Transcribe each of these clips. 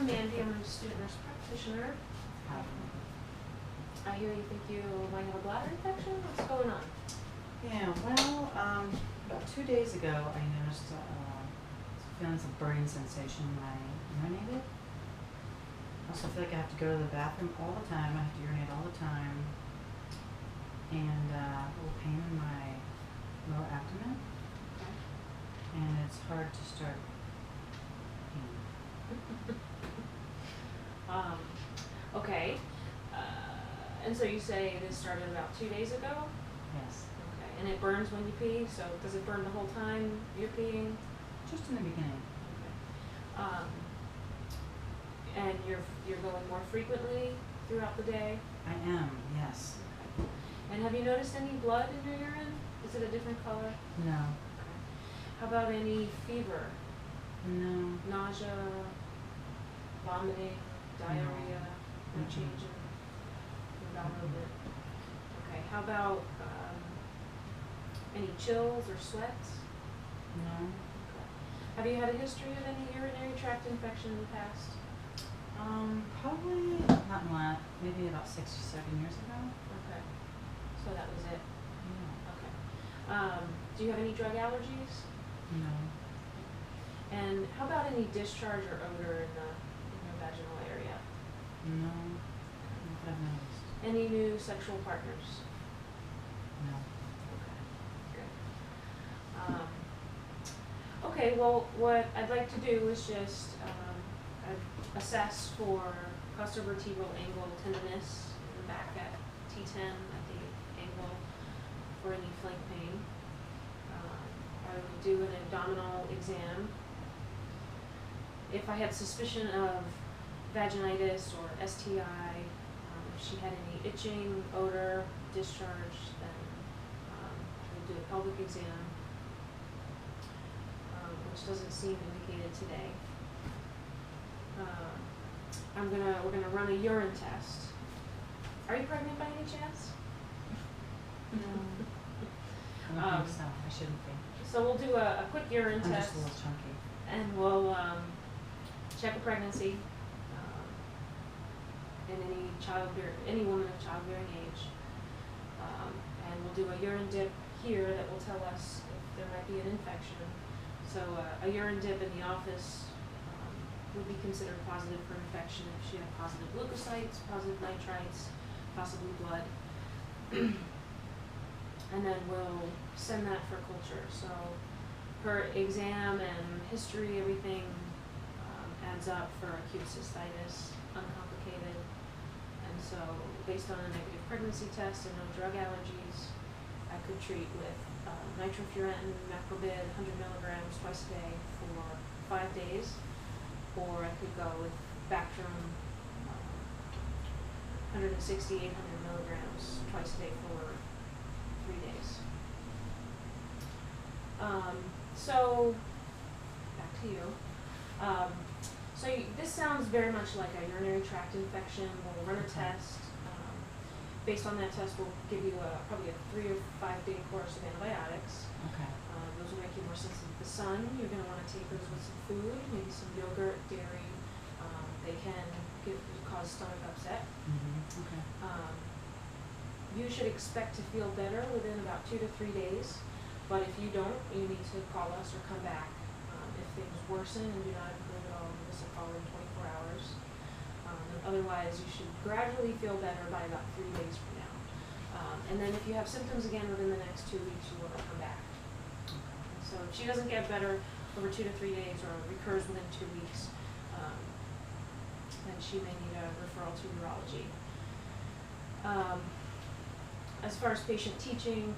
Mandy. I'm a student nurse practitioner. I hear you think you might have a bladder infection. What's going on? Yeah, well, about 2 days ago, I noticed feeling some burning sensation when I urinated. I also feel like I have to go to the bathroom all the time. I have to urinate all the time. And a little pain in my lower abdomen. Okay. And it's hard to start peeing. Okay. And so you say this started about 2 days ago? Yes. Okay. And it burns when you pee? So does it burn the whole time you're peeing? Just in the beginning. Okay. And you're going more frequently throughout the day? I am, yes. Okay. And have you noticed any blood in your urine? Is it a different color? No. Okay. How about any fever? No. Nausea, vomiting, diarrhea, no change in your bowel movement? Okay. How about any chills or sweats? No. Okay. Have you had a history of any urinary tract infection in the past? Probably not in that, maybe about 6 or 7 years ago. Okay. So that was it? Yeah. Okay. Do you have any drug allergies? No. And how about any discharge or odor in your vaginal area? No. Not that I've noticed. Any new sexual partners? No. Okay. Good. Okay, well, what I'd like to do is just assess for costovertebral angle tenderness in the back at T10 at the ankle for any flank pain. I would do an abdominal exam. If I had suspicion of vaginitis or STI, if she had any itching, odor, discharge, then we'll do a pelvic exam, which doesn't seem indicated today. We're gonna run a urine test. Are you pregnant by any chance? No. I don't think so. I shouldn't be. So we'll do a quick urine I'm test. just a little chunky. And we'll check a pregnancy in any woman of childbearing age. And we'll do a urine dip here that will tell us if there might be an infection. So a urine dip in the office would be considered positive for infection if she had positive leukocytes, positive nitrites, possibly blood. And then we'll send that for culture. So her exam and history, everything adds up for acute cystitis, uncomplicated. And so based on a negative pregnancy test and no drug allergies, I could treat with nitrofurantoin, macrobid, 100 milligrams twice a day for 5 days. Or I could go with Bactrim, 160, 800 milligrams twice a day for 3 days. So, back to you. This sounds very much like a urinary tract infection. We'll run a test. Based on that test, we'll give you probably a 3 or 5 day course of antibiotics. Okay. Those will make you more sensitive to the sun. You're going to want to take those with some food, maybe some yogurt, dairy. They can cause stomach upset. Mm-hmm. Okay. You should expect to feel better within about 2 to 3 days. But if you don't, you need to call us or come back. If things worsen and do not improve at all, give us a call in 24 hours. Otherwise, you should gradually feel better by about 3 days from now. And then if you have symptoms again within the next 2 weeks, you want to come back. So if she doesn't get better over 2 to 3 days or recurs within 2 weeks, then she may need a referral to urology. As far as patient teaching,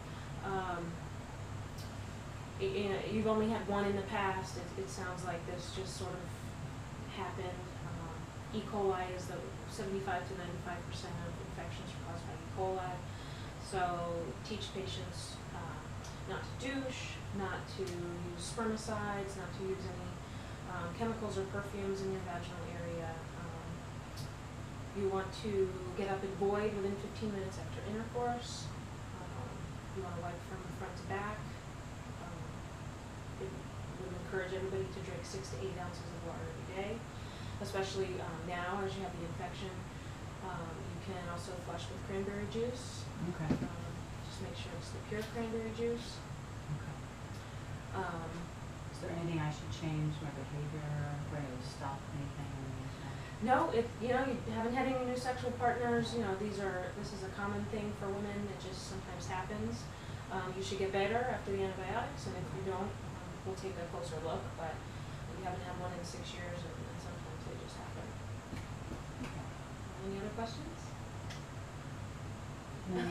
you've only had one in the past. It sounds like this just sort of happened. E. coli is the 75 to 95% of infections are caused by E. coli. So teach patients not to douche, not to use spermicides, not to use any chemicals or perfumes in your vaginal area. You want to get up and void within 15 minutes after intercourse. You want to wipe from front to back. It would encourage everybody to drink 6 to 8 ounces of water every day. especially now as you have the infection. You can also flush with cranberry juice. Okay. Just make sure it's the pure cranberry juice. Okay. Um, Is there anything I should change my behavior? Way to stop anything? No, if you haven't had any new sexual partners, this is a common thing for women. It just sometimes happens. You should get better after the antibiotics, and if you don't, we'll take a closer look. But if you haven't had one in 6 years, and sometimes they just happen. Okay. Any other questions? No.